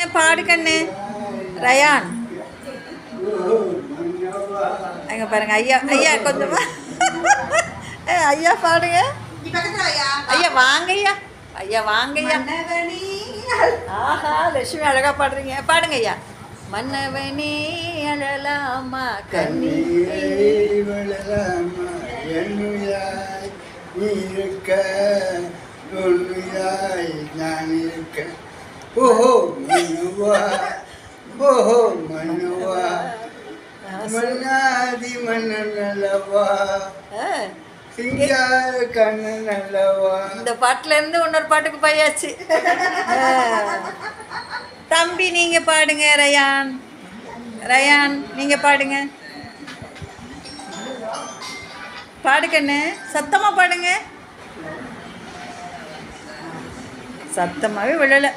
கண்ணு பாடு கண்ணு. ரயான் அங்கே பாருங்க ஐயா. ஐயா கொஞ்சமா ஐயா பாடுங்க. ஐயா வாங்கய்யா. ஐயா வாங்கய்யா. ஆஹா லட்சுமி அழகா பாடுறீங்க. பாடுங்க ஐயா. மன்னவனே அழலாமா கண்ணி வளராமா என்னுயாய் நீ இருக்க ஒன்றுயாய் நான் இருக்க. ஓஹோ மனுவா ஓஹோ மனுவா மன்னாதி மன்னன் அல்லவா சிங்கார கண்ணன் அல்லவா. இந்த பாட்டுல இருந்து இன்னொரு பாட்டுக்கு போயாச்சு. தம்பி நீங்க பாடுங்க. ரயான் ரயான் நீங்க பாடுங்க. பாடுக்கண்ணு சத்தமா பாடுங்க. சத்தமாவே விழல.